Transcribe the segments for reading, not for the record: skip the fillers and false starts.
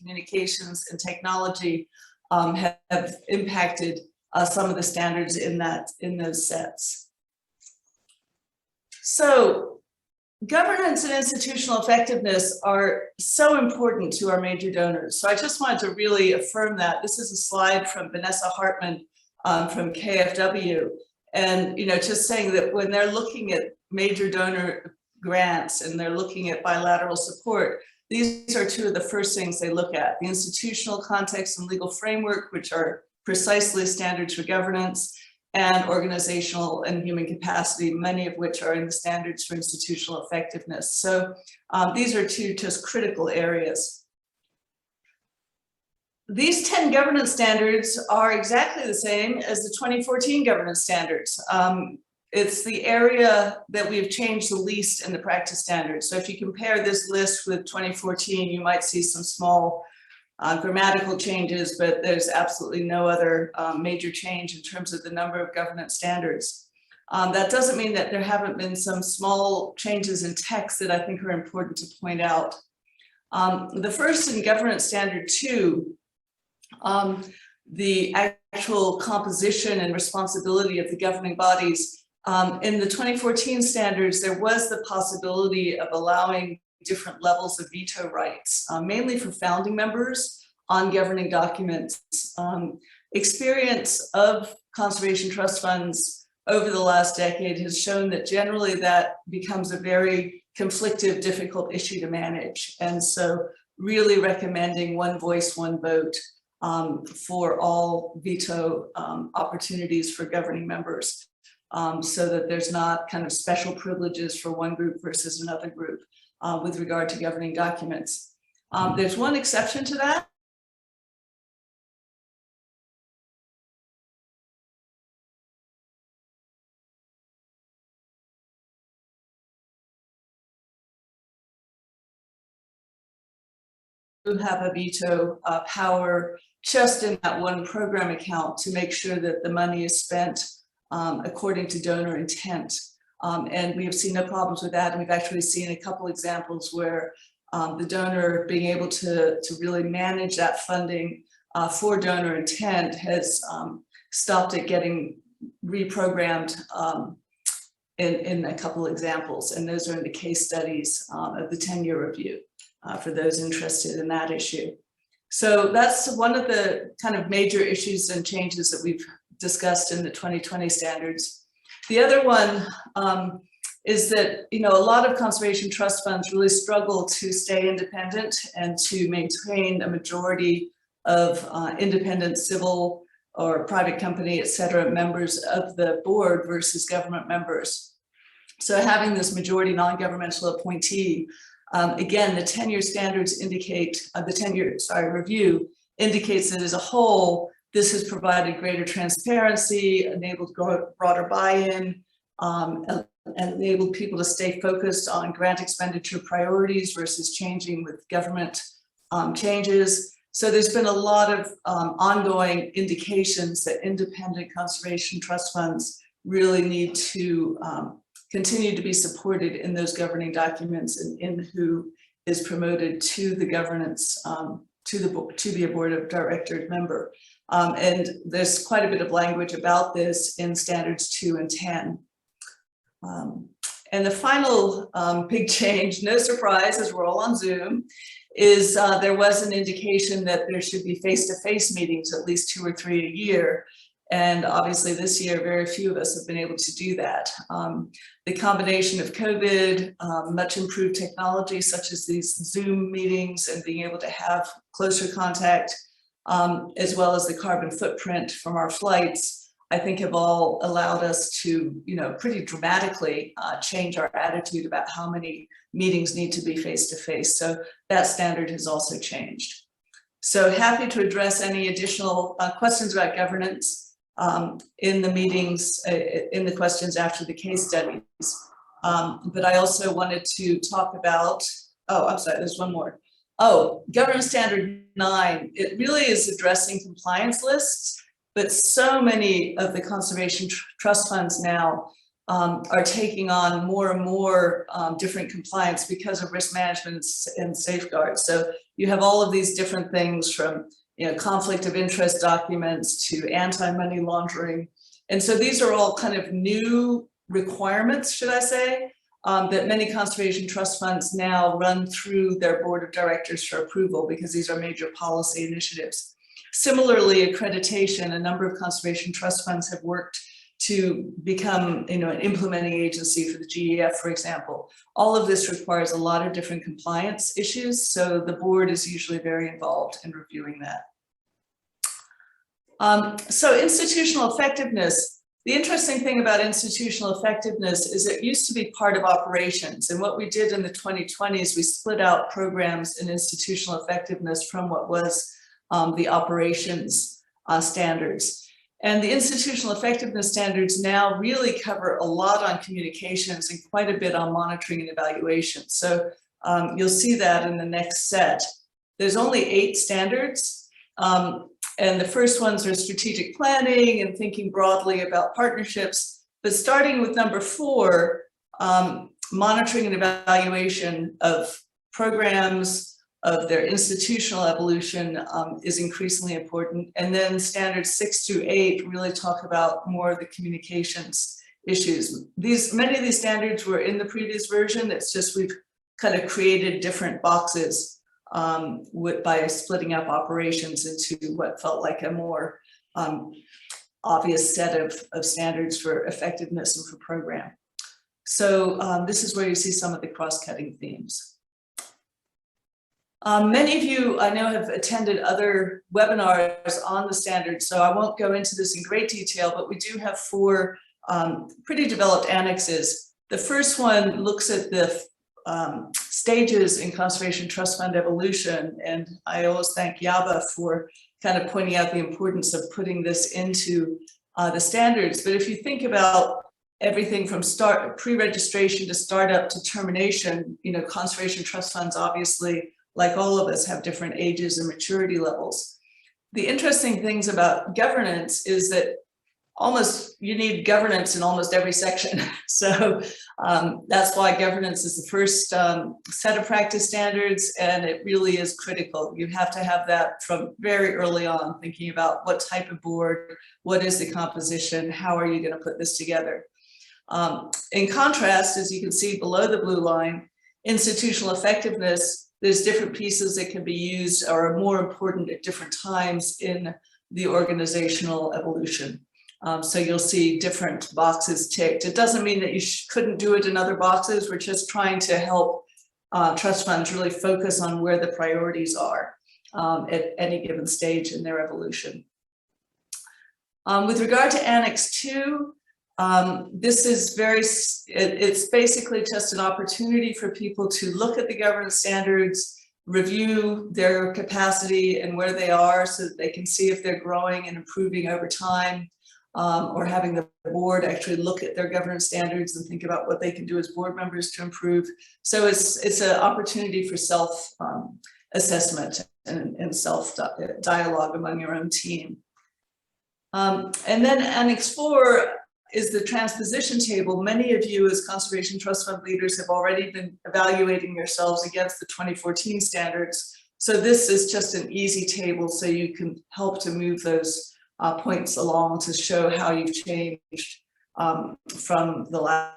communications and technology have impacted some of the standards in those sets. So governance and institutional effectiveness are so important to our major donors. So I just wanted to really affirm that. This is a slide from Vanessa Hartman from KFW. And, just saying that when they're looking at major donor grants and they're looking at bilateral support, these are two of the first things they look at: the institutional context and legal framework, which are precisely standards for governance, and organizational and human capacity, many of which are in the standards for institutional effectiveness. So these are two just critical areas. These 10 governance standards are exactly the same as the 2014 governance standards. It's the area that we've changed the least in the practice standards. So if you compare this list with 2014, you might see some small grammatical changes, but there's absolutely no other major change in terms of the number of governance standards. That doesn't mean that there haven't been some small changes in text that I think are important to point out. The first, in Governance Standard 2, the actual composition and responsibility of the governing bodies. In the 2014 standards, there was the possibility of allowing different levels of veto rights, mainly for founding members on governing documents. Experience of conservation trust funds over the last decade has shown that generally that becomes a very conflictive, difficult issue to manage. And so really recommending one voice, one vote for all veto opportunities for governing members, so that there's not kind of special privileges for one group versus another group with regard to governing documents. There's one exception to that. Who have a veto power just in that one program account to make sure that the money is spent according to donor intent. And we have seen no problems with that. And we've actually seen a couple examples where the donor being able to really manage that funding for donor intent has stopped it getting reprogrammed in a couple examples. And those are in the case studies of the 10-year review for those interested in that issue. So that's one of the kind of major issues and changes that we've discussed in the 2020 standards. The other one is that, a lot of conservation trust funds really struggle to stay independent and to maintain a majority of independent civil or private company, et cetera, members of the board versus government members. So having this majority non-governmental appointee, again, the 10-year standards indicate, the 10-year, review indicates that as a whole, this has provided greater transparency, enabled broader buy-in, and enabled people to stay focused on grant expenditure priorities versus changing with government changes. So there's been a lot of ongoing indications that independent conservation trust funds really need to continue to be supported in those governing documents and in who is promoted to the governance, to be a board of directors member. And there's quite a bit of language about this in standards 2 and 10. And the final big change, no surprise, as we're all on Zoom, is there was an indication that there should be face-to-face meetings, at least 2 or 3 a year. And obviously this year, very few of us have been able to do that. The combination of COVID, much improved technology, such as these Zoom meetings and being able to have closer contact, as well as the carbon footprint from our flights, I think have all allowed us to, pretty dramatically change our attitude about how many meetings need to be face-to-face. So that standard has also changed. So happy to address any additional questions about governance in the meetings, in the questions after the case studies. But I also wanted to talk about, I'm sorry, there's one more. Governance Standard 9, it really is addressing compliance lists, but so many of the conservation trust funds now are taking on more and more different compliance because of risk management and safeguards. So you have all of these different things from conflict of interest documents to anti-money laundering. And so these are all kind of new requirements, should I say, that many conservation trust funds now run through their board of directors for approval because these are major policy initiatives. Similarly, accreditation, a number of conservation trust funds have worked to become an implementing agency for the GEF, for example. All of this requires a lot of different compliance issues, so the board is usually very involved in reviewing that. So institutional effectiveness. The interesting thing about institutional effectiveness is it used to be part of operations. And what we did in the 2020s, we split out programs in institutional effectiveness from what was the operations standards. And the institutional effectiveness standards now really cover a lot on communications and quite a bit on monitoring and evaluation. So you'll see that in the next set. There's only 8 standards. And the first ones are strategic planning and thinking broadly about partnerships. But starting with number 4, monitoring and evaluation of programs, of their institutional evolution is increasingly important. And then standards 6 through 8 really talk about more of the communications issues. Many of these standards were in the previous version. It's just we've kind of created different boxes by splitting up operations into what felt like a more obvious set of standards for effectiveness and for program. So this is where you see some of the cross-cutting themes. Many of you, I know, have attended other webinars on the standards, so I won't go into this in great detail, but we do have 4 pretty developed annexes. The first one looks at the stages in conservation trust fund evolution, and I always thank Yaba for kind of pointing out the importance of putting this into the standards. But if you think about everything from pre-registration to startup to termination, conservation trust funds obviously, like all of us, have different ages and maturity levels. The interesting things about governance is that you need governance in almost every section. So that's why governance is the first set of practice standards, and it really is critical. You have to have that from very early on, thinking about what type of board, what is the composition, how are you going to put this together. In contrast, as you can see below the blue line, institutional effectiveness, there's different pieces that can be used or are more important at different times in the organizational evolution. So you'll see different boxes ticked. It doesn't mean that you couldn't do it in other boxes. We're just trying to help trust funds really focus on where the priorities are at any given stage in their evolution. With regard to Annex II, this is it's basically just an opportunity for people to look at the governance standards, review their capacity and where they are so that they can see if they're growing and improving over time, or having the board actually look at their governance standards and think about what they can do as board members to improve. So it's an opportunity for self-assessment and self-dialogue among your own team. And then Annex 4 is the transposition table. Many of you as conservation trust fund leaders have already been evaluating yourselves against the 2014 standards. So this is just an easy table so you can help to move those points along to show how you've changed from the last.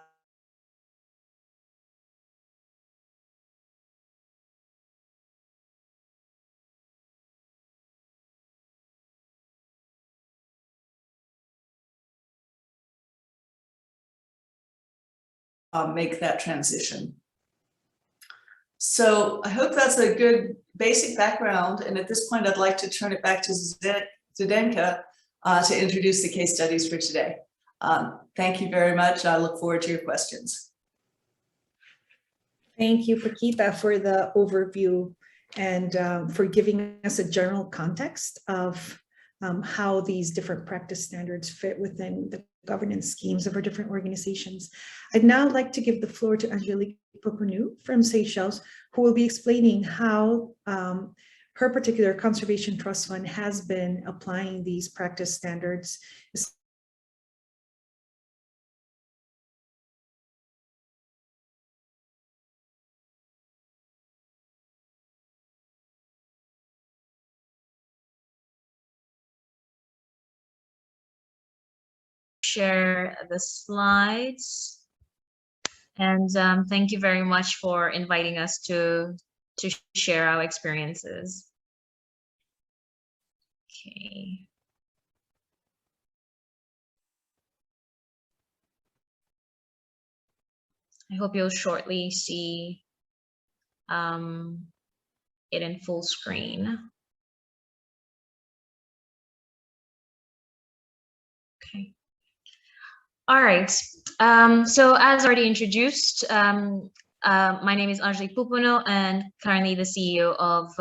Make that transition. So I hope that's a good basic background. And at this point, I'd like to turn it back to Zdenka to introduce the case studies for today. Thank you very much. I look forward to your questions. Thank you, Paquita, for the overview and for giving us a general context of how these different practice standards fit within the governance schemes of our different organizations. I'd now like to give the floor to Angelique Poponou from Seychelles, who will be explaining how her particular conservation trust fund has been applying these practice standards, share the slides. And thank you very much for inviting us to share our experiences. Okay. I hope you'll shortly see it in full screen. Okay. All right. So as already introduced, my name is Anjali Pupono, and currently the CEO of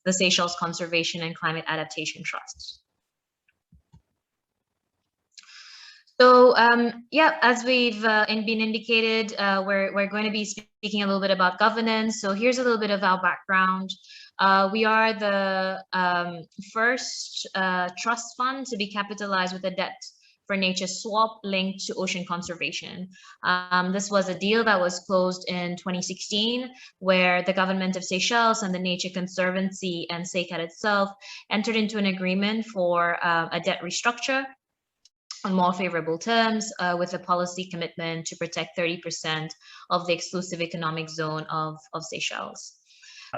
the Seychelles Conservation and Climate Adaptation Trust. So yeah, as we've been indicated, we're going to be speaking a little bit about governance. So here's a little bit of our background. We are the first trust fund to be capitalized with a debt for nature swap linked to ocean conservation. This was a deal that was closed in 2016, where the government of Seychelles and the Nature Conservancy and SECAD itself entered into an agreement for a debt restructure on more favorable terms, with a policy commitment to protect 30% of the exclusive economic zone of Seychelles.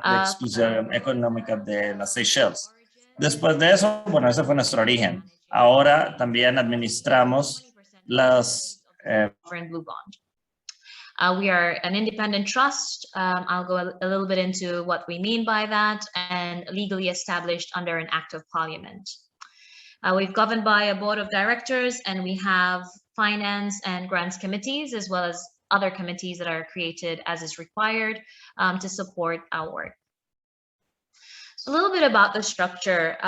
La exclusión económica de las Seychelles. Después de eso, bueno, ese fue nuestro origen. Ahora también administramos las... Blue bond. We are an independent trust. I'll go a little bit into what we mean by that, and legally established under an act of parliament. We've governed by a board of directors, and we have finance and grants committees, as well as other committees that are created as is required to support our work. So a little bit about the structure.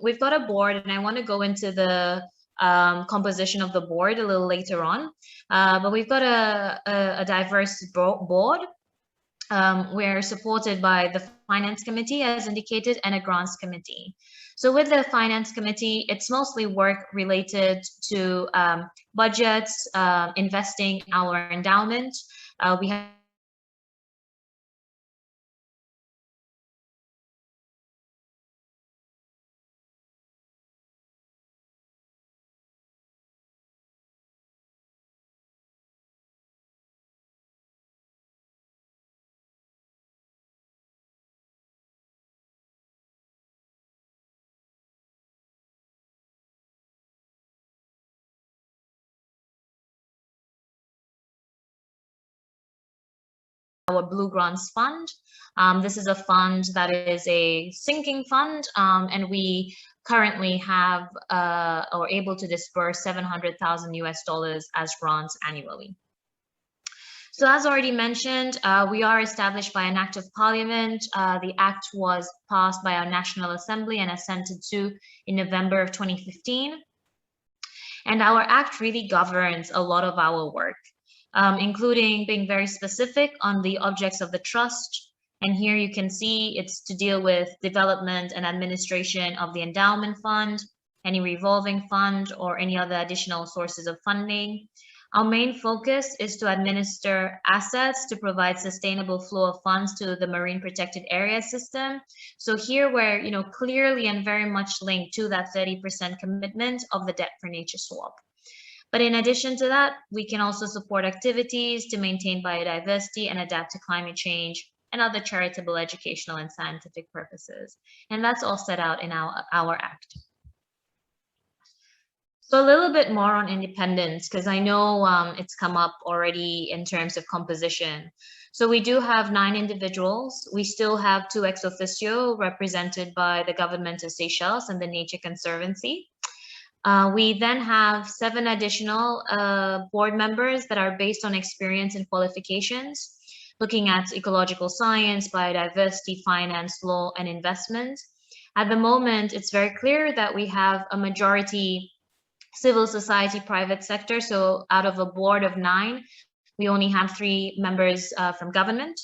We've got a board, and I want to go into the composition of the board a little later on. But we've got a diverse board. We're supported by the finance committee, as indicated, and a grants committee. So with the finance committee, it's mostly work related to budgets, investing our endowment. We have our Blue Grants Fund. This is a fund that is a sinking fund, and we currently have or able to disperse $700,000 as grants annually. So as already mentioned, we are established by an act of parliament. The act was passed by our National Assembly and assented to in November of 2015. And our act really governs a lot of our work, including being very specific on the objects of the trust. And here you can see it's to deal with development and administration of the endowment fund, any revolving fund, or any other additional sources of funding. Our main focus is to administer assets to provide sustainable flow of funds to the marine protected area system. So here we're clearly and very much linked to that 30% commitment of the debt for nature swap. But in addition to that, we can also support activities to maintain biodiversity and adapt to climate change and other charitable, educational, and scientific purposes. And that's all set out in our act. So a little bit more on independence, because I know it's come up already in terms of composition. So we do have 9 individuals. We still have 2 ex officio represented by the government of Seychelles and the Nature Conservancy. We then have 7 additional board members that are based on experience and qualifications, looking at ecological science, biodiversity, finance, law, and investment. At the moment, it's very clear that we have a majority civil society, private sector. So out of a board of 9, we only have 3 members from government,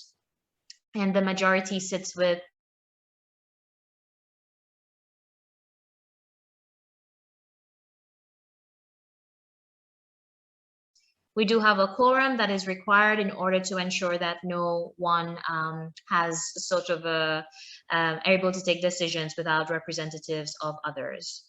and the majority sits with we do have a quorum that is required in order to ensure that no one has sort of able to take decisions without representatives of others.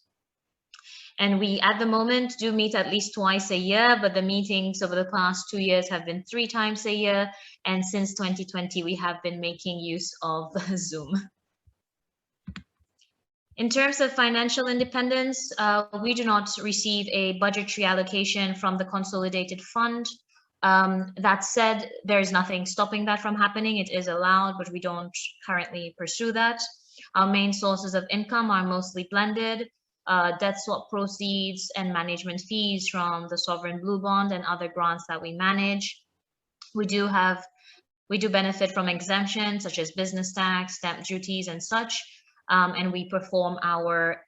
And we, at the moment, do meet at least twice a year, but the meetings over the past 2 years have been 3 times a year. And since 2020, we have been making use of Zoom. In terms of financial independence, we do not receive a budgetary allocation from the consolidated fund. That said, there is nothing stopping that from happening. It is allowed, but we don't currently pursue that. Our main sources of income are mostly blended, debt swap proceeds and management fees from the sovereign blue bond and other grants that we manage. We do benefit from exemptions such as business tax, stamp duties and such. And we perform our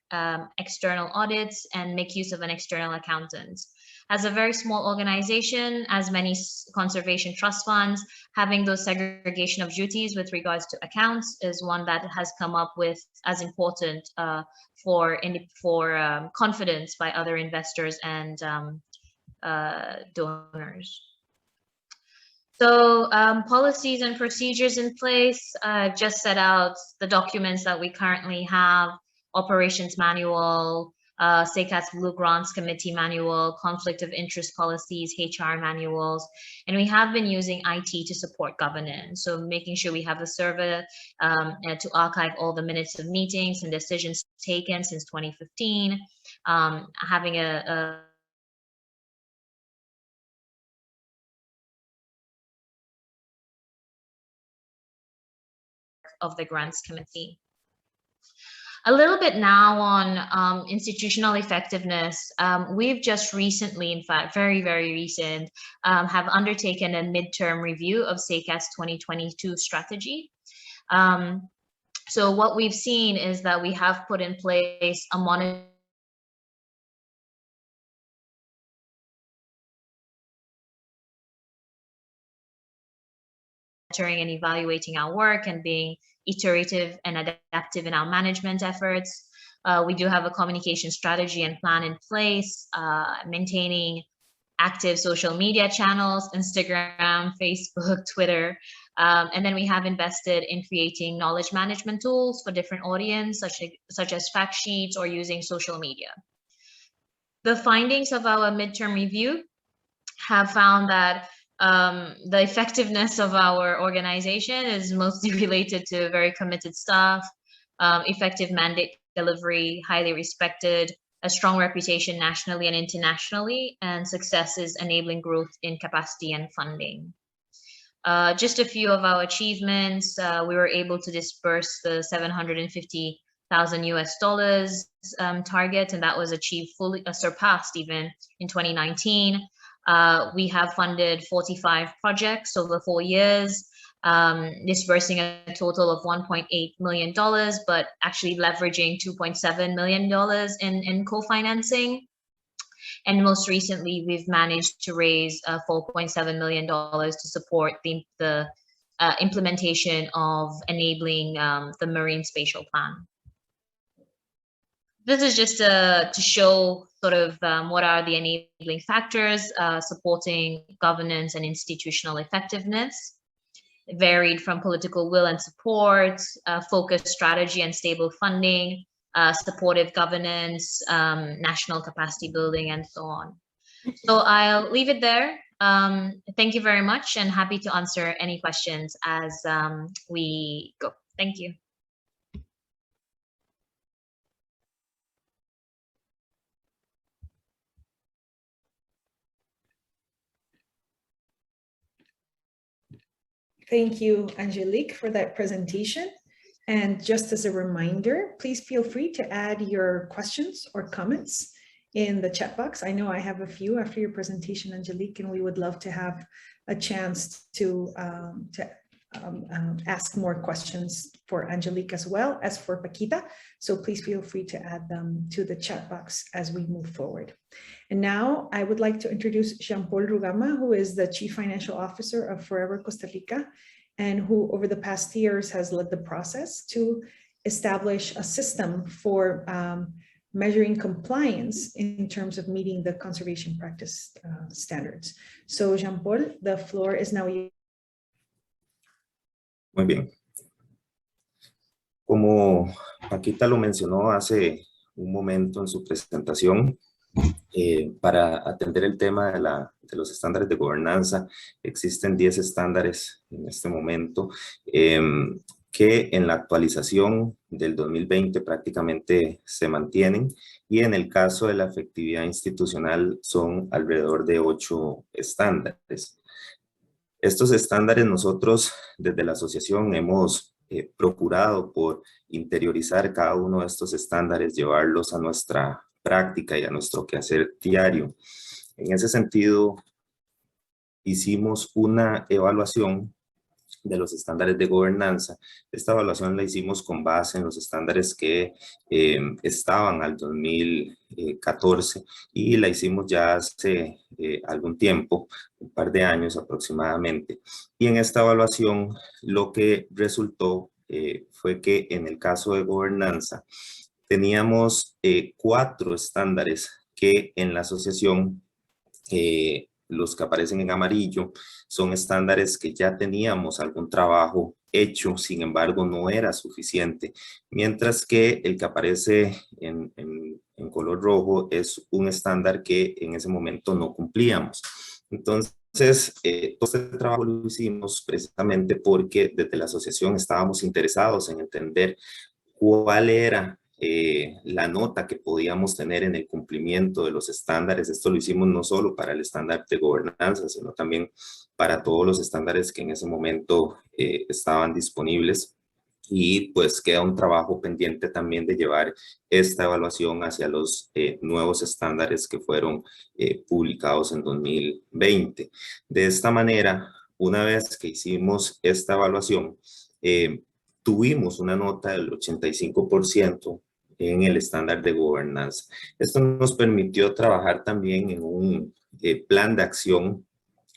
external audits and make use of an external accountant. As a very small organization, as many conservation trust funds, having those segregation of duties with regards to accounts is one that has come up with as important for confidence by other investors and donors. So policies and procedures in place, just set out the documents that we currently have: operations manual, SECA's Blue Grants Committee manual, conflict of interest policies, HR manuals, and we have been using IT to support governance. So making sure we have a server to archive all the minutes of meetings and decisions taken since 2015, having a of the grants committee. A little bit now on institutional effectiveness. We've just recently, in fact, very, very recent, have undertaken a midterm review of SECA's 2022 strategy. So what we've seen is that we have put in place a monitoring and evaluating our work and being iterative and adaptive in our management efforts. We do have a communication strategy and plan in place, maintaining active social media channels, Instagram, Facebook, Twitter. And then we have invested in creating knowledge management tools for different audience, such as fact sheets or using social media. The findings of our midterm review have found that the effectiveness of our organization is mostly related to very committed staff, effective mandate delivery, highly respected, a strong reputation nationally and internationally, and success is enabling growth in capacity and funding. Just a few of our achievements: we were able to disperse the $750,000 US target, and that was achieved fully, surpassed even in 2019. We have funded 45 projects over 4 years, disbursing a total of $1.8 million, but actually leveraging $2.7 million in co-financing. And most recently, we've managed to raise $4.7 million to support the implementation of enabling the Marine Spatial Plan. This is just to show sort of what are the enabling factors supporting governance and institutional effectiveness. It varied from political will and support, focused strategy and stable funding, supportive governance, national capacity building, and so on. So I'll leave it there. Thank you very much, and happy to answer any questions as we go. Thank you. Thank you, Angelique, for that presentation. And just as a reminder, please feel free to add your questions or comments in the chat box. I know I have a few after your presentation, Angelique, and we would love to have a chance to ask more questions for Angelique as well as for Paquita. So please feel free to add them to the chat box as we move forward. And now I would like to introduce Jean-Paul Rugama, who is the Chief Financial Officer of Forever Costa Rica, and who over the past years has led the process to establish a system for measuring compliance in terms of meeting the conservation practice standards. So Jean-Paul, the floor is now yours. Muy bien. Como Paquita lo mencionó hace un momento en su presentación para atender el tema de los estándares de gobernanza. Existen 10 estándares en este momento que en la actualización del 2020 prácticamente se mantienen, y en el caso de la efectividad institucional son alrededor de 8 estándares. Estos estándares nosotros desde la asociación hemos procurado por interiorizar cada uno de estos estándares, llevarlos a nuestra práctica y a nuestro quehacer diario. En ese sentido, hicimos una evaluación de los estándares de gobernanza. Esta evaluación la hicimos con base en los estándares que estaban al 2014 y la hicimos ya hace algún tiempo, un par de años aproximadamente. Y en esta evaluación lo que resultó fue que en el caso de gobernanza teníamos 4 estándares que en la asociación los que aparecen en amarillo son estándares que ya teníamos algún trabajo hecho, sin embargo no era suficiente, mientras que el que aparece en color rojo es un estándar que en ese momento no cumplíamos. Entonces, todo este trabajo lo hicimos precisamente porque desde la asociación estábamos interesados en entender cuál era la nota que podíamos tener en el cumplimiento de los estándares. Esto lo hicimos no solo para el estándar de gobernanza, sino también para todos los estándares que en ese momento estaban disponibles. Y pues queda un trabajo pendiente también de llevar esta evaluación hacia los nuevos estándares que fueron publicados en 2020. De esta manera, una vez que hicimos esta evaluación, tuvimos una nota del 85% en el estándar de gobernanza. Esto nos permitió trabajar también en un plan de acción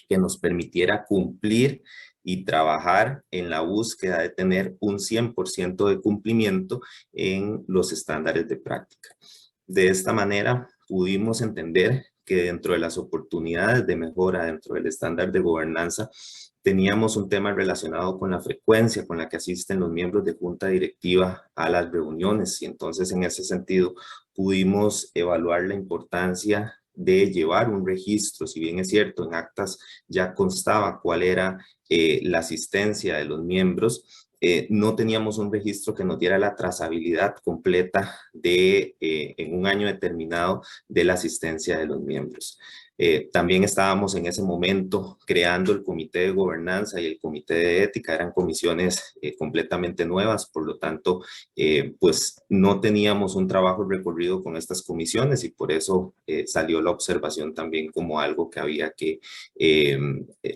que nos permitiera cumplir y trabajar en la búsqueda de tener un 100% de cumplimiento en los estándares de práctica. De esta manera pudimos entender que dentro de las oportunidades de mejora dentro del estándar de gobernanza teníamos un tema relacionado con la frecuencia con la que asisten los miembros de junta directiva a las reuniones, y entonces en ese sentido pudimos evaluar la importancia de llevar un registro. Si bien es cierto, en actas ya constaba cuál era la asistencia de los miembros, no teníamos un registro que nos diera la trazabilidad completa de, en un año determinado, de la asistencia de los miembros. También estábamos en ese momento creando el comité de gobernanza y el comité de ética. Eran comisiones completamente nuevas, por lo tanto, pues no teníamos un trabajo recorrido con estas comisiones, y por eso salió la observación también como algo que había que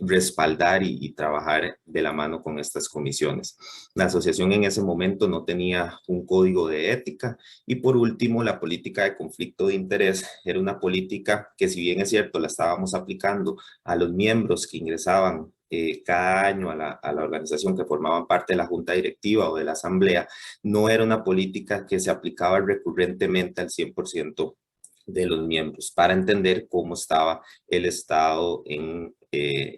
respaldar y trabajar de la mano con estas comisiones. La asociación en ese momento no tenía un código de ética, y por último, la política de conflicto de interés era una política que, si bien es cierto, la estábamos aplicando a los miembros que ingresaban cada año a la organización, que formaban parte de la junta directiva o de la asamblea, no era una política que se aplicaba recurrentemente al 100% de los miembros, para entender cómo estaba el Estado en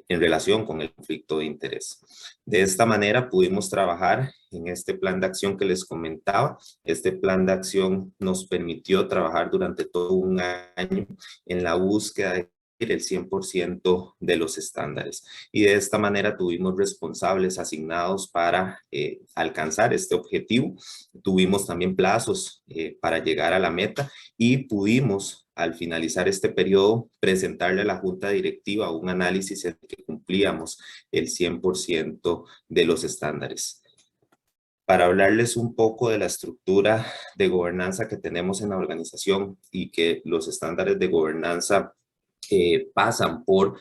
relación con el conflicto de interés. De esta manera pudimos trabajar en este plan de acción que les comentaba. Este plan de acción nos permitió trabajar durante todo un año en la búsqueda de el 100% de los estándares, y de esta manera tuvimos responsables asignados para alcanzar este objetivo. Tuvimos también plazos para llegar a la meta, y pudimos al finalizar este periodo presentarle a la junta directiva un análisis en el que cumplíamos el 100% de los estándares. Para hablarles un poco de la estructura de gobernanza que tenemos en la organización, y que los estándares de gobernanza pasan por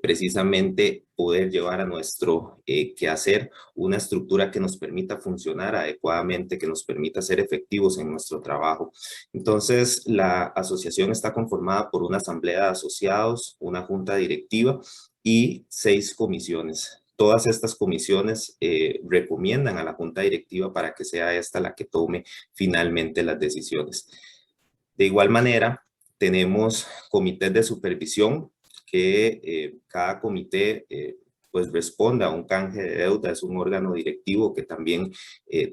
precisamente poder llevar a nuestro quehacer una estructura que nos permita funcionar adecuadamente, que nos permita ser efectivos en nuestro trabajo. Entonces, la asociación está conformada por una asamblea de asociados, una junta directiva y 6 comisiones. Todas estas comisiones recomiendan a la junta directiva para que sea esta la que tome finalmente las decisiones. De igual manera, tenemos comités de supervisión que cada comité pues responde a un canje de deuda, es un órgano directivo que también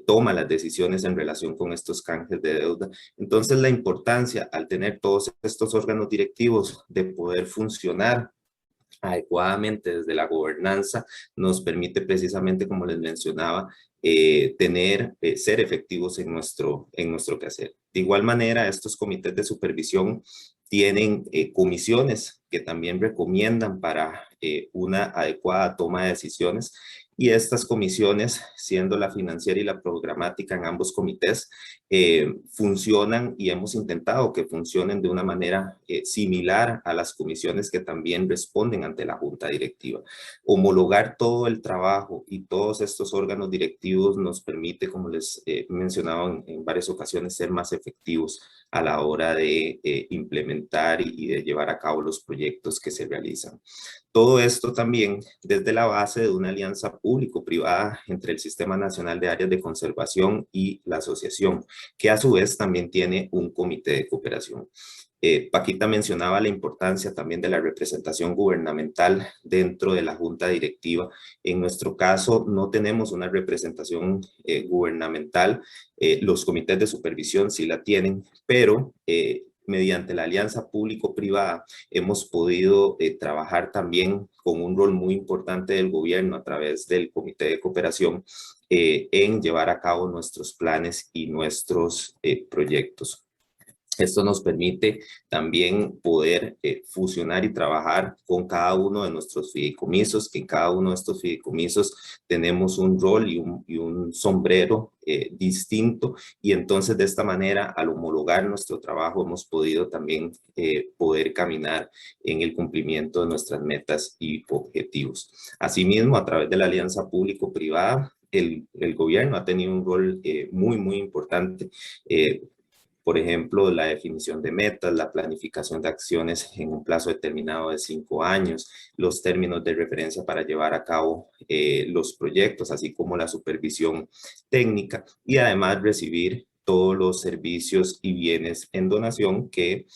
toma las decisiones en relación con estos canjes de deuda. Entonces la importancia al tener todos estos órganos directivos de poder funcionar adecuadamente desde la gobernanza nos permite precisamente, como les mencionaba, ser efectivos en nuestro quehacer. De igual manera, estos comités de supervisión tienen comisiones que también recomiendan para una adecuada toma de decisiones, y estas comisiones, siendo la financiera y la programática en ambos comités, funcionan y hemos intentado que funcionen de una manera similar a las comisiones que también responden ante la junta directiva. Homologar todo el trabajo y todos estos órganos directivos nos permite, como les he mencionado en varias ocasiones, ser más efectivos a la hora de implementar y de llevar a cabo los proyectos que se realizan. Todo esto también desde la base de una alianza público-privada entre el Sistema Nacional de Áreas de Conservación y la asociación, que a su vez también tiene un comité de cooperación. Paquita mencionaba la importancia también de la representación gubernamental dentro de la junta directiva. En nuestro caso no tenemos una representación gubernamental, los comités de supervisión sí la tienen, pero mediante la alianza público-privada hemos podido trabajar también con un rol muy importante del gobierno a través del comité de cooperación en llevar a cabo nuestros planes y nuestros proyectos. Esto nos permite también poder fusionar y trabajar con cada uno de nuestros fideicomisos, que en cada uno de estos fideicomisos tenemos un rol y un sombrero distinto, y entonces de esta manera, al homologar nuestro trabajo, hemos podido también poder caminar en el cumplimiento de nuestras metas y objetivos. Asimismo, a través de la alianza público-privada, el gobierno ha tenido un rol muy importante. Por ejemplo, la definición de metas, la planificación de acciones en un plazo determinado de 5 años, los términos de referencia para llevar a cabo los proyectos, así como la supervisión técnica, y además recibir todos los servicios y bienes en donación que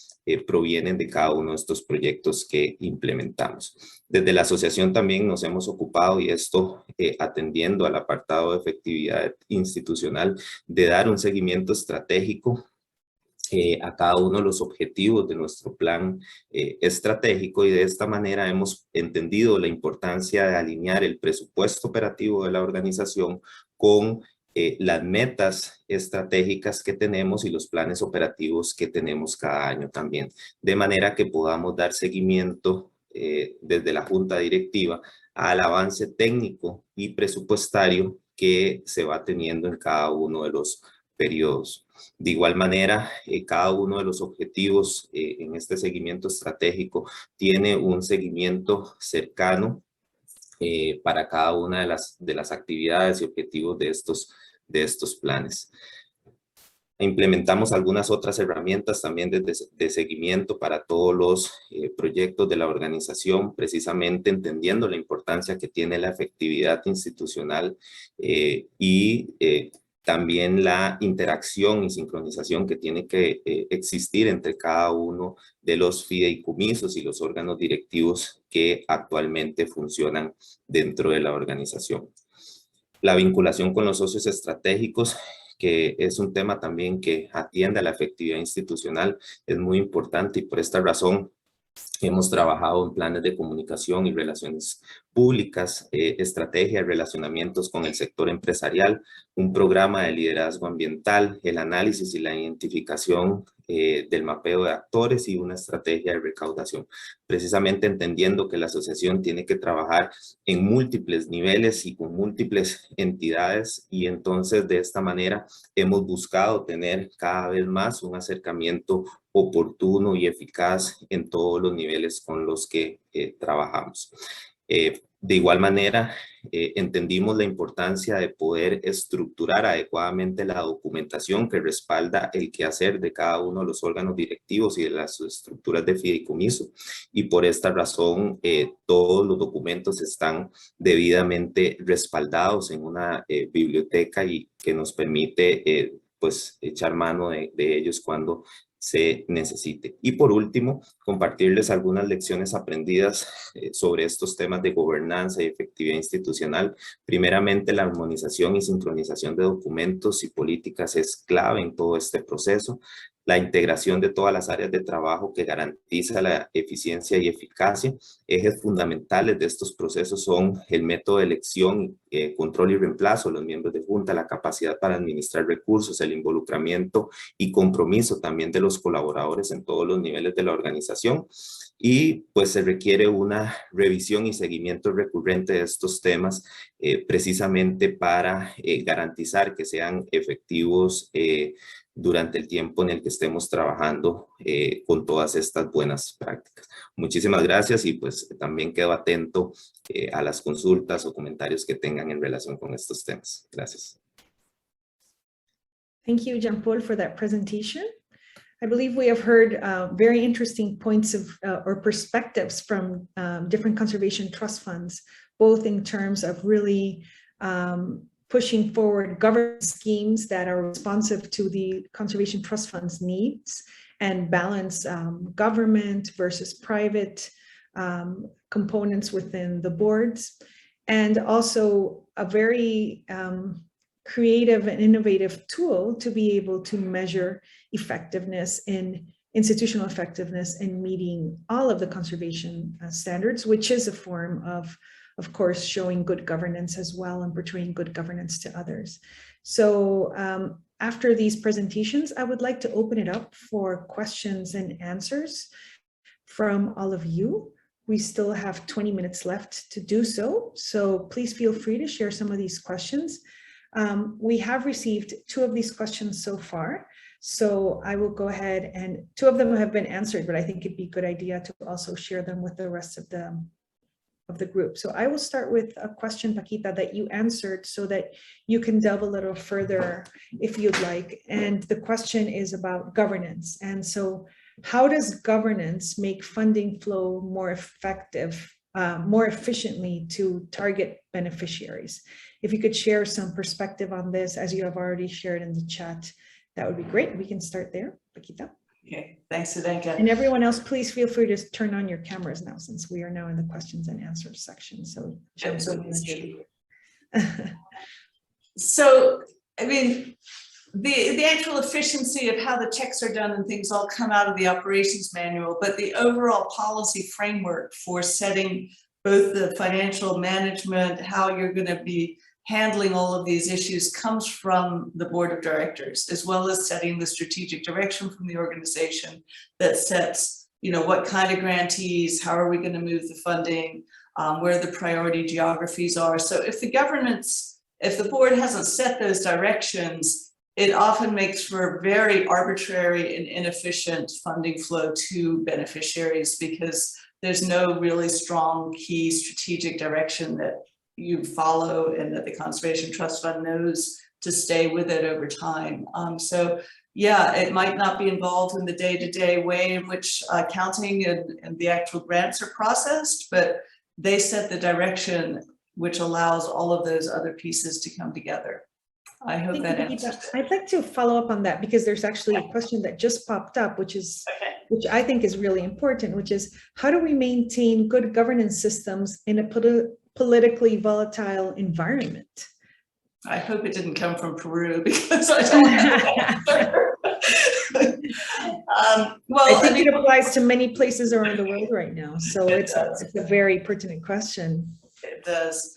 provienen de cada uno de estos proyectos que implementamos. Desde la asociación también nos hemos ocupado, y esto atendiendo al apartado de efectividad institucional, de dar un seguimiento estratégico a cada uno de los objetivos de nuestro plan estratégico, y de esta manera hemos entendido la importancia de alinear el presupuesto operativo de la organización con las metas estratégicas que tenemos y los planes operativos que tenemos cada año también, de manera que podamos dar seguimiento desde la junta directiva al avance técnico y presupuestario que se va teniendo en cada uno de los periodos. De igual manera, cada uno de los objetivos en este seguimiento estratégico tiene un seguimiento cercano para cada una de las actividades y objetivos de estos planes. Implementamos algunas otras herramientas también de seguimiento para todos los proyectos de la organización, precisamente entendiendo la importancia que tiene la efectividad institucional y también la interacción y sincronización que tiene que existir entre cada uno de los fideicomisos y los órganos directivos que actualmente funcionan dentro de la organización. La vinculación con los socios estratégicos, que es un tema también que atiende a la efectividad institucional, es muy importante, y por esta razón hemos trabajado en planes de comunicación y relaciones públicas, estrategia de relacionamientos con el sector empresarial, un programa de liderazgo ambiental, el análisis y la identificación del mapeo de actores y una estrategia de recaudación. Precisamente entendiendo que la asociación tiene que trabajar en múltiples niveles y con múltiples entidades, y entonces de esta manera hemos buscado tener cada vez más un acercamiento oportuno y eficaz en todos los niveles con los que trabajamos. De igual manera, entendimos la importancia de poder estructurar adecuadamente la documentación que respalda el quehacer de cada uno de los órganos directivos y de las estructuras de fideicomiso, y por esta razón todos los documentos están debidamente respaldados en una biblioteca y que nos permite pues echar mano de ellos cuando se necesite. Y por último, compartirles algunas lecciones aprendidas sobre estos temas de gobernanza y efectividad institucional. Primeramente, la armonización y sincronización de documentos y políticas es clave en todo este proceso. La integración de todas las áreas de trabajo que garantiza la eficiencia y eficacia. Ejes fundamentales de estos procesos son el método de elección, control y reemplazo de los miembros de junta, la capacidad para administrar recursos, el involucramiento y compromiso también de los colaboradores en todos los niveles de la organización. Y pues se requiere una revisión y seguimiento recurrente de estos temas precisamente para garantizar que sean efectivos durante el tiempo en el que estemos trabajando con todas estas buenas prácticas. Muchísimas gracias y pues también quedo atento a las consultas o comentarios que tengan en relación con estos temas. Gracias. Thank you, Jean-Paul, for that presentation. I believe we have heard very interesting points of or perspectives from different conservation trust funds, both in terms of really pushing forward governance schemes that are responsive to the conservation trust fund's needs and balance government versus private components within the boards, and also a very creative and innovative tool to be able to measure effectiveness in institutional effectiveness in meeting all of the conservation standards, which is a form of course, showing good governance as well and portraying good governance to others. So after these presentations, I would like to open it up for questions and answers from all of you. We still have 20 minutes left to do so. So please feel free to share some of these questions. We have received 2 of these questions so far. So I will go ahead, and 2 of them have been answered, but I think it'd be a good idea to also share them with the rest of the group. So I will start with a question, Paquita, that you answered so that you can delve a little further if you'd like. And the question is about governance. And so how does governance make funding flow more effective, more efficiently to target beneficiaries? If you could share some perspective on this, as you have already shared in the chat, that would be great. We can start there, Paquita. Okay, thanks, Zdenka. And everyone else, please feel free to turn on your cameras now, since we are now in the questions and answers section. So, so I mean, the actual efficiency of how the checks are done and things all come out of the operations manual, but the overall policy framework for setting both the financial management, how you're going to be handling all of these issues comes from the board of directors, as well as setting the strategic direction from the organization that sets, you know, what kind of grantees, how are we going to move the funding, where the priority geographies are. So if the governance, if the board hasn't set those directions, it often makes for a very arbitrary and inefficient funding flow to beneficiaries, because there's no really strong key strategic direction that you follow and that the Conservation Trust Fund knows to stay with it over time. So yeah, it might not be involved in the day-to-day way in which accounting and the actual grants are processed, but they set the direction which allows all of those other pieces to come together. I hope that answers it. I'd like to follow up on that, because there's actually a question that just popped up, which which I think is really important, which is, how do we maintain good governance systems in a politically volatile environment? I hope it didn't come from Peru, because I don't know. Well, I think it applies to many places around the world right now. So it's a very pertinent question. It does.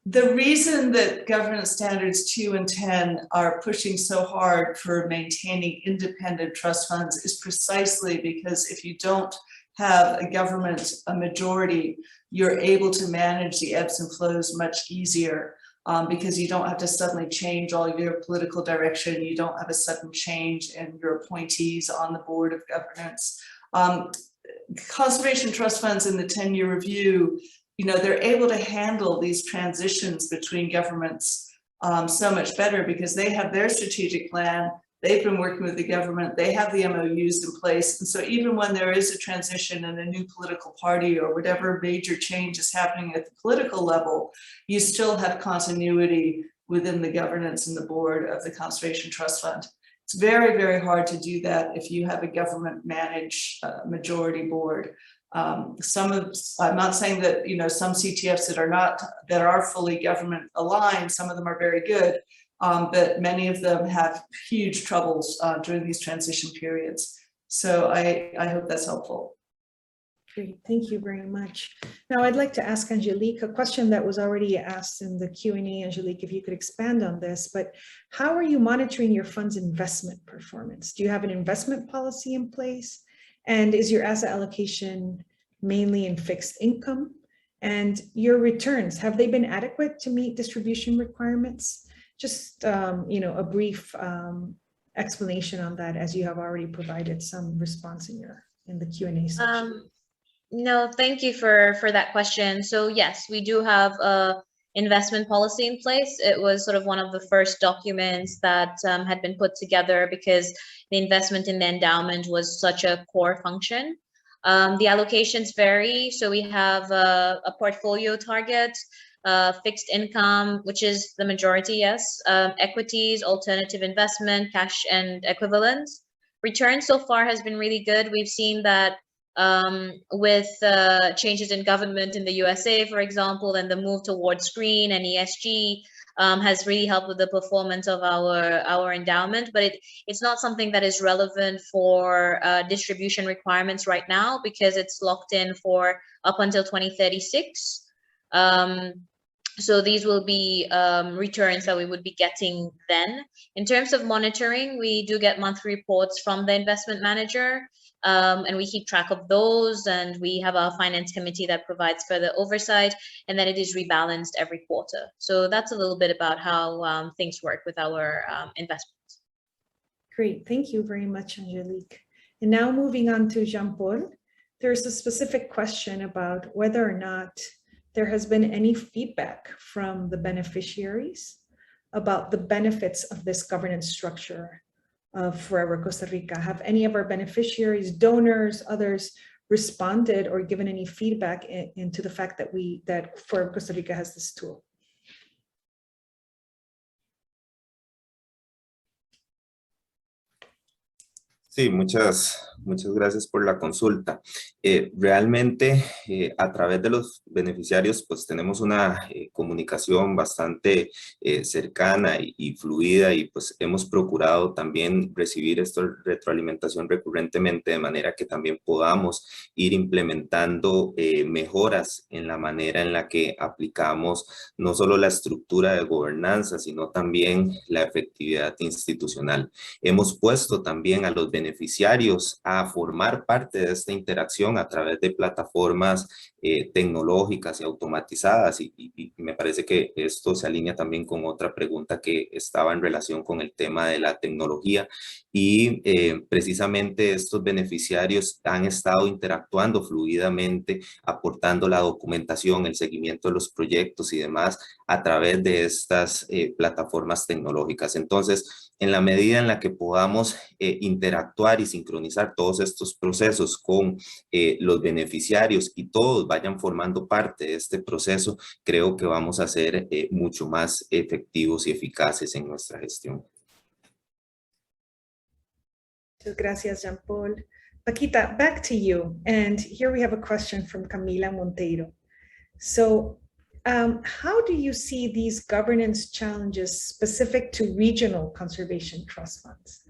The reason that governance standards 2 and 10 are pushing so hard for maintaining independent trust funds is precisely because if you don't have a government, a majority, you're able to manage the ebbs and flows much easier, because you don't have to suddenly change all your political direction. You don't have a sudden change in your appointees on the board of governance. Conservation trust funds in the 10-year review, you know, they're able to handle these transitions between governments so much better, because they have their strategic plan. They've been working with the government, they have the MOUs in place. And so even when there is a transition in a new political party or whatever major change is happening at the political level, you still have continuity within the governance and the board of the Conservation Trust Fund. It's very, very hard to do that if you have a government managed majority board. I'm not saying that, you know, some CTFs that are fully government aligned, some of them are very good, but many of them have huge troubles during these transition periods. So I hope that's helpful. Great, thank you very much. Now I'd like to ask Angelique a question that was already asked in the Q&A. Angelique, if you could expand on this, but how are you monitoring your fund's investment performance? Do you have an investment policy in place? And is your asset allocation mainly in fixed income? And your returns, have they been adequate to meet distribution requirements? Just you know, a brief explanation on that, as you have already provided some response in the Q&A section. No, thank you for that question. So yes, we do have a investment policy in place. It was sort of one of the first documents that had been put together because the investment in the endowment was such a core function. The allocations vary. So we have a portfolio target, fixed income, which is the majority, yes, equities, alternative investment, cash and equivalents. Return so far has been really good. We've seen that with changes in government in the USA, for example, and the move towards green and ESG has really helped with the performance of our endowment. But it's not something that is relevant for distribution requirements right now because it's locked in for up until 2036. So these will be returns that we would be getting then. In terms of monitoring, we do get monthly reports from the investment manager. And we keep track of those, and we have our finance committee that provides further oversight, and then it is rebalanced every quarter. So that's a little bit about how things work with our investments. Great, thank you very much, Angelique. And now moving on to Jean-Paul, there's a specific question about whether or not there has been any feedback from the beneficiaries about the benefits of this governance structure of Forever Costa Rica. Have any of our beneficiaries, donors, others responded or given any feedback into the fact that Forever Costa Rica has this tool? Sí, muchas gracias por la consulta. Realmente a través de los beneficiarios pues tenemos una comunicación bastante cercana y fluida, y pues hemos procurado también recibir esta retroalimentación recurrentemente, de manera que también podamos ir implementando mejoras en la manera en la que aplicamos no solo la estructura de gobernanza, sino también la efectividad institucional. Hemos puesto también a los beneficiarios a formar parte de esta interacción a través de plataformas tecnológicas y automatizadas, y me parece que esto se alinea también con otra pregunta que estaba en relación con el tema de la tecnología, y precisamente estos beneficiarios han estado interactuando fluidamente, aportando la documentación, el seguimiento de los proyectos y demás a través de estas plataformas tecnológicas. Entonces, en la medida en la que podamos interactuar y sincronizar todos estos procesos con los beneficiarios y todos vayan formando parte de este proceso, creo que vamos a ser mucho más efectivos y eficaces en nuestra gestión. Muchas gracias, Jean-Paul. Paquita, back to you. And here we have a question from Camila Monteiro. So, how do you see these governance challenges specific to regional conservation trust funds?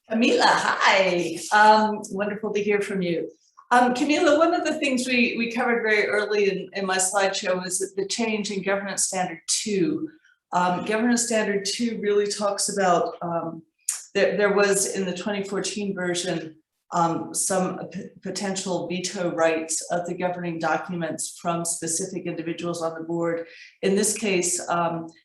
Camila, hi. Wonderful to hear from you. Camila, one of the things we covered very early in my slideshow was the change in Governance Standard 2. Governance Standard 2 really talks about, there was in the 2014 version, some potential veto rights of the governing documents from specific individuals on the board. In this case,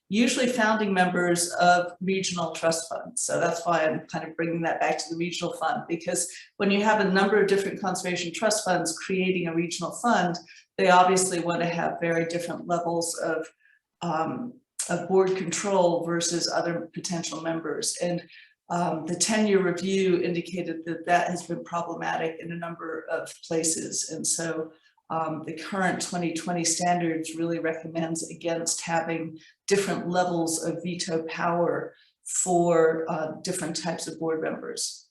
usually founding members of regional trust funds. So that's why I'm kind of bringing that back to the regional fund, because when you have a number of different conservation trust funds creating a regional fund, they obviously want to have very different levels of board control versus other potential members. And the 10-year review indicated that that has been problematic in a number of places. And so the current 2020 standards really recommends against having different levels of veto power for different types of board members.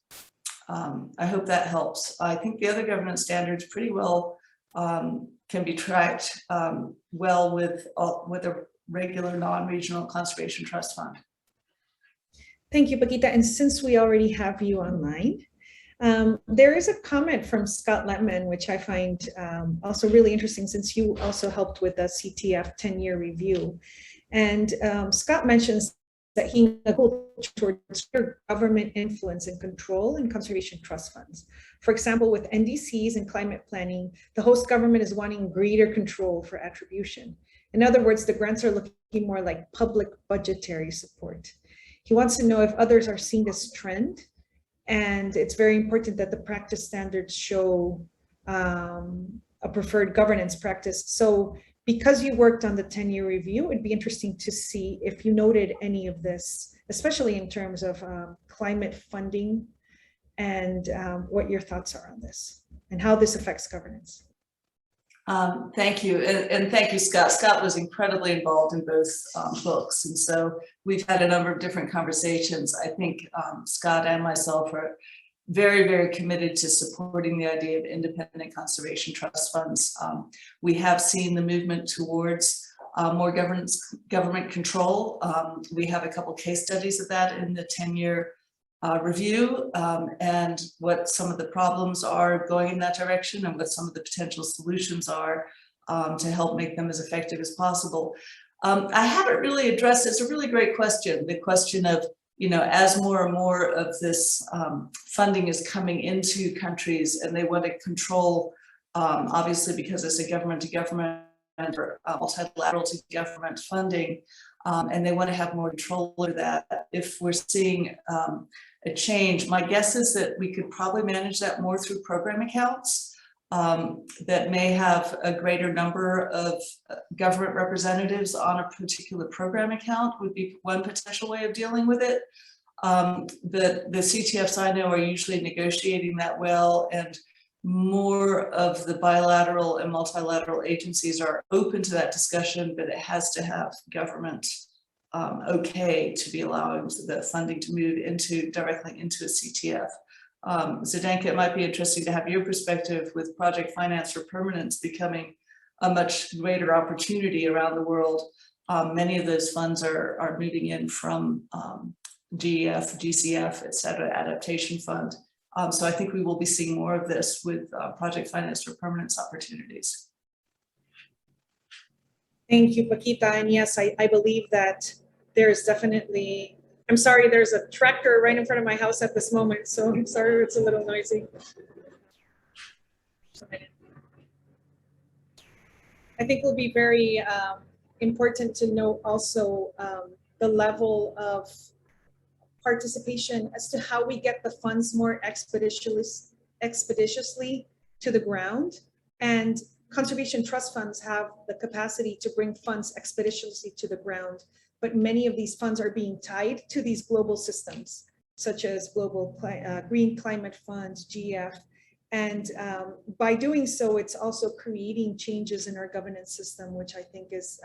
I hope that helps. I think the other governance standards pretty well can be tracked well with a regular non-regional conservation trust fund. Thank you, Paquita. And since we already have you online, there is a comment from Scott Letman, which I find also really interesting, since you also helped with the CTF 10-year review. And Scott mentions that he holds towards government influence and control in conservation trust funds. For example, with NDCs and climate planning, the host government is wanting greater control for attribution. In other words, the grants are looking more like public budgetary support. He wants to know if others are seeing this trend, and it's very important that the practice standards show a preferred governance practice. So because you worked on the 10-year review, it'd be interesting to see if you noted any of this, especially in terms of climate funding, and what your thoughts are on this and how this affects governance. Thank you, and thank you, Scott. Scott was incredibly involved in both books, and so we've had a number of different conversations. I think Scott and myself are very, very committed to supporting the idea of independent conservation trust funds. We have seen the movement towards more government control. We have a couple case studies of that in the 10-year review, and what some of the problems are going in that direction and what some of the potential solutions are to help make them as effective as possible. I haven't really addressed, it's a really great question, the question of, as more and more of this funding is coming into countries and they want to control, obviously because it's a government to government or multilateral to government funding, and they want to have more control over that. If we're seeing a change, my guess is that we could probably manage that more through program accounts that may have a greater number of government representatives on a particular program account would be one potential way of dealing with it. The CTFs I know are usually negotiating that well, and more of the bilateral and multilateral agencies are open to that discussion, but it has to have government okay to be allowing the funding to move directly into a CTF. Zdenka, it might be interesting to have your perspective with project finance for permanence becoming a much greater opportunity around the world. Many of those funds are moving in from GEF, GCF, et cetera, adaptation fund. So I think we will be seeing more of this with project finance for permanence opportunities. Thank you, Paquita. And yes, I believe that there's definitely, I'm sorry, there's a tractor right in front of my house at this moment, so I'm sorry it's a little noisy. I think it will be very important to note also the level of participation as to how we get the funds more expeditiously to the ground. And conservation trust funds have the capacity to bring funds expeditiously to the ground, but many of these funds are being tied to these global systems, such as global green climate funds, GF. And by doing so, it's also creating changes in our governance system, which I think is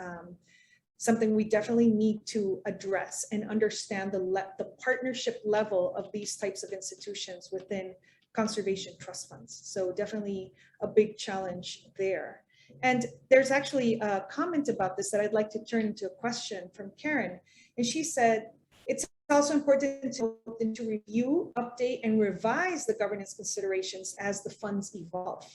something we definitely need to address and understand the partnership level of these types of institutions within conservation trust funds. So definitely a big challenge there. And there's actually a comment about this that I'd like to turn into a question from Karen. And she said, it's also important to review, update, and revise the governance considerations as the funds evolve.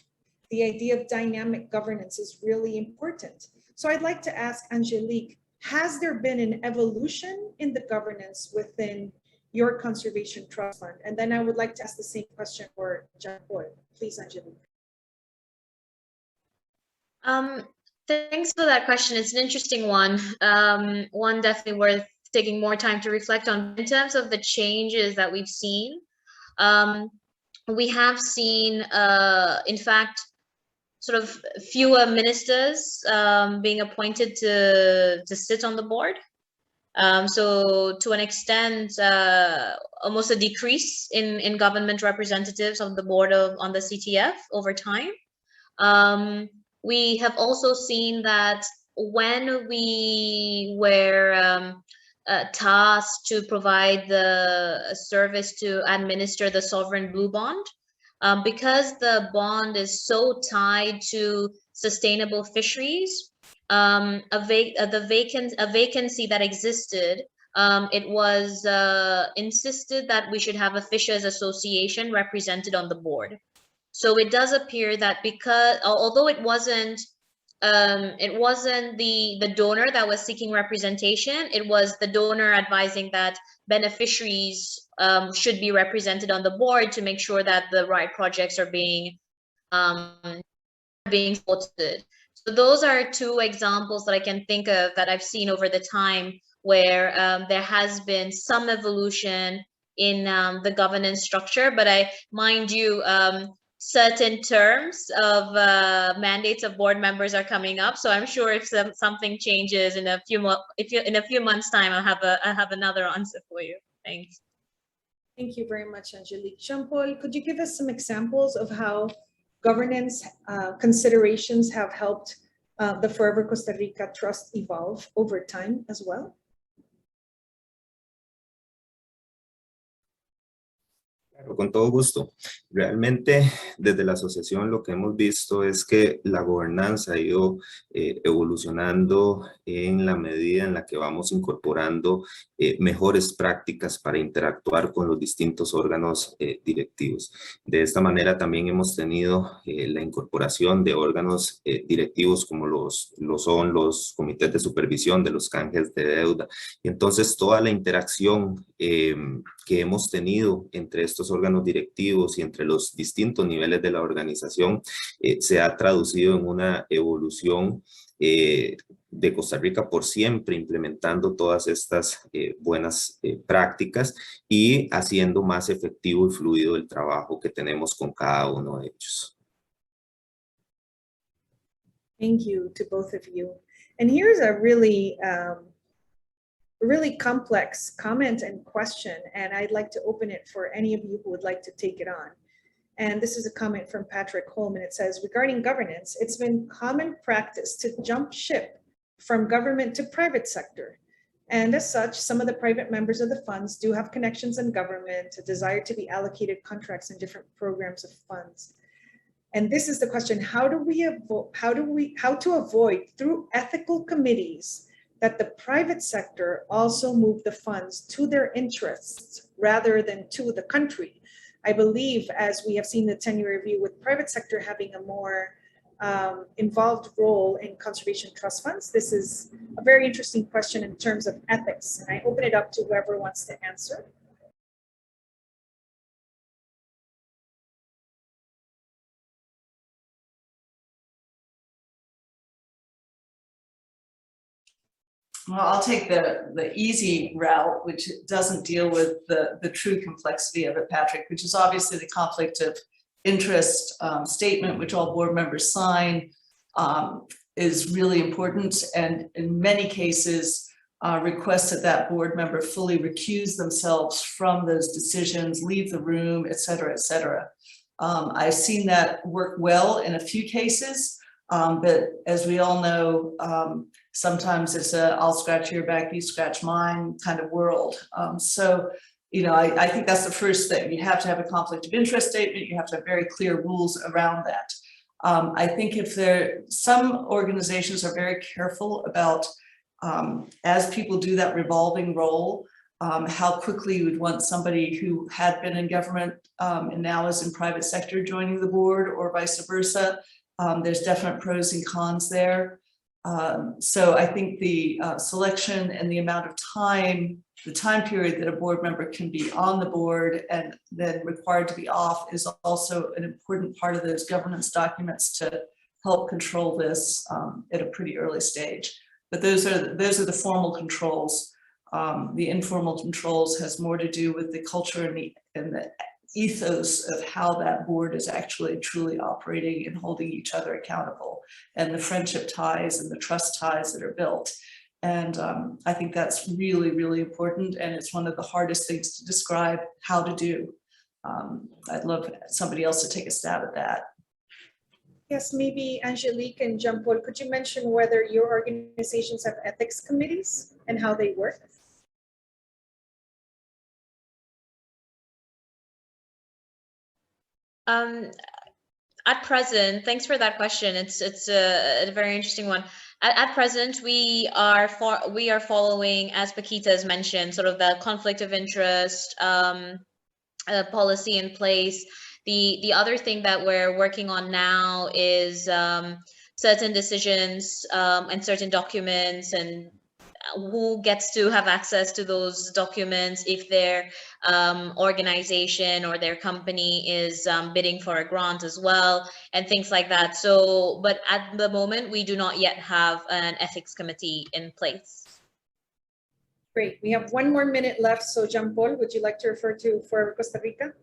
The idea of dynamic governance is really important. So I'd like to ask Angelique, has there been an evolution in the governance within your conservation trust fund? And then I would like to ask the same question for Jean-Paul. Please, Angelique. Thanks for that question. It's an interesting one. One definitely worth taking more time to reflect on. In terms of the changes that we've seen, we have seen, in fact, sort of fewer ministers being appointed to sit on the board. So to an extent, almost a decrease in government representatives on the board on the CTF over time. we have also seen that when we were tasked to provide the service to administer the sovereign blue bond, because the bond is so tied to sustainable fisheries, a vacancy that existed, it was insisted that we should have a Fishers Association represented on the board. So it does appear that because, although it wasn't the donor that was seeking representation, it was the donor advising that beneficiaries should be represented on the board to make sure that the right projects are being supported. So those are two examples that I can think of that I've seen over the time where there has been some evolution in the governance structure, but mind you, certain terms of mandates of board members are coming up. So I'm sure if something changes in a few months' time, I'll have another answer for you. Thanks. Thank you very much, Angelique. Jean-Paul, could you give us some examples of how governance considerations have helped the Forever Costa Rica Trust evolve over time as well? Claro, con todo gusto. Realmente, desde la asociación lo que hemos visto es que la gobernanza ha ido evolucionando en la medida en la que vamos incorporando mejores prácticas para interactuar con los distintos órganos directivos. De esta manera también hemos tenido la incorporación de órganos directivos como son los comités de supervisión de los canjes de deuda. Y entonces toda la interacción que hemos tenido entre estos órganos directivos y entre los distintos niveles de la organización se ha traducido en una evolución de Costa Rica por siempre implementando todas estas buenas prácticas y haciendo más efectivo y fluido el trabajo que tenemos con cada uno de ellos. Thank you to both of you. And here's a really complex comment and question, and I'd like to open it for any of you who would like to take it on. And this is a comment from Patrick Holman. It says, regarding governance, it's been common practice to jump ship from government to private sector. And as such, some of the private members of the funds do have connections in government, a desire to be allocated contracts in different programs of funds. And this is the question, how to avoid through ethical committees that the private sector also move the funds to their interests rather than to the country. I believe, as we have seen the 10-year review, with private sector having a more involved role in conservation trust funds, this is a very interesting question in terms of ethics. And I open it up to whoever wants to answer. Well, I'll take the easy route, which doesn't deal with the true complexity of it, Patrick, which is obviously the conflict of interest statement, which all board members sign, is really important. And in many cases, requests that that board member fully recuse themselves from those decisions, leave the room, et cetera, et cetera. I've seen that work well in a few cases, but as we all know, sometimes it's a I'll scratch your back, you scratch mine kind of world. So, you know, I think that's the first thing. You have to have a conflict of interest statement. You have to have very clear rules around that. I think if some organizations are very careful about, as people do that revolving role, how quickly you would want somebody who had been in government and now is in private sector joining the board or vice versa. There's definite pros and cons there. So I think the selection and the amount of time, the time period that a board member can be on the board and then required to be off is also an important part of those governance documents to help control this at a pretty early stage. But those are the formal controls. The informal controls has more to do with the culture and the ethos of how that board is actually truly operating and holding each other accountable, and the friendship ties and the trust ties that are built. And I think that's really, really important. And it's one of the hardest things to describe how to do. I'd love somebody else to take a stab at that. Yes, maybe Angelique and Jean-Paul, could you mention whether your organizations have ethics committees and how they work? At present, thanks for that question. It's a very interesting one. At present, we are following, as Paquita has mentioned, sort of the conflict of interest policy in place. The other thing that we're working on now is certain decisions and certain documents, and who gets to have access to those documents if their organization or their company is bidding for a grant as well, and things like that. So, but at the moment, we do not yet have an ethics committee in place. Great, we have 1 more minute left. So Jean-Paul, would you like to refer to for Costa Rica?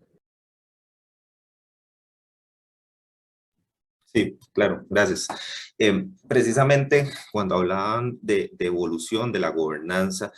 Sí, claro, gracias. Precisamente cuando hablaban de evolución de la gobernanza,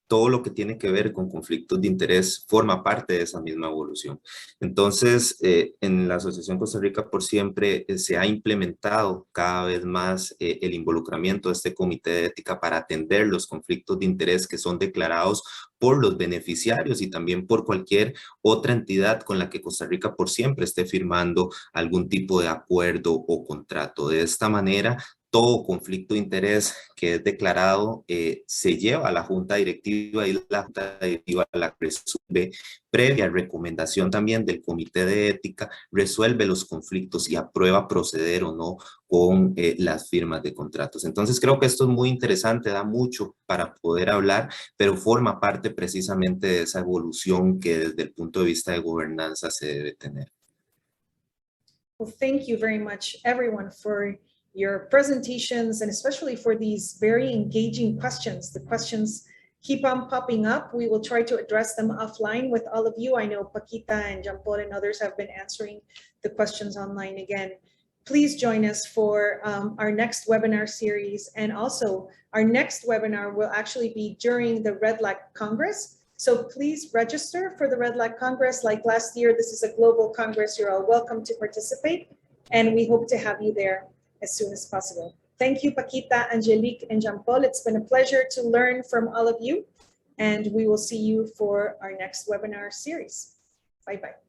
todo lo que tiene que ver con conflictos de interés forma parte de esa misma evolución. Entonces, en la Asociación Costa Rica por Siempre se ha implementado cada vez más el involucramiento de este comité de ética para atender los conflictos de interés que son declarados por los beneficiarios y también por cualquier otra entidad con la que Costa Rica por Siempre esté firmando algún tipo de acuerdo o contrato. De esta manera, todo conflicto de interés que es declarado se lleva a la Junta Directiva y la Junta Directiva la resuelve previa recomendación también del Comité de Ética, resuelve los conflictos y aprueba proceder o no con las firmas de contratos. Entonces creo que esto es muy interesante, da mucho para poder hablar, pero forma parte precisamente de esa evolución que desde el punto de vista de gobernanza se debe tener. Well, thank you very much, everyone, for your presentations and especially for these very engaging questions. The questions keep on popping up. We will try to address them offline with all of you. I know Paquita and Jean-Paul and others have been answering the questions online again. Please join us for our next webinar series. And also our next webinar will actually be during the Red Light Congress. So please register for the Red Light Congress. Like last year, this is a global Congress. You're all welcome to participate. And we hope to have you there as soon as possible. Thank you, Paquita, Angelique, and Jean-Paul. It's been a pleasure to learn from all of you. And we will see you for our next webinar series. Bye-bye.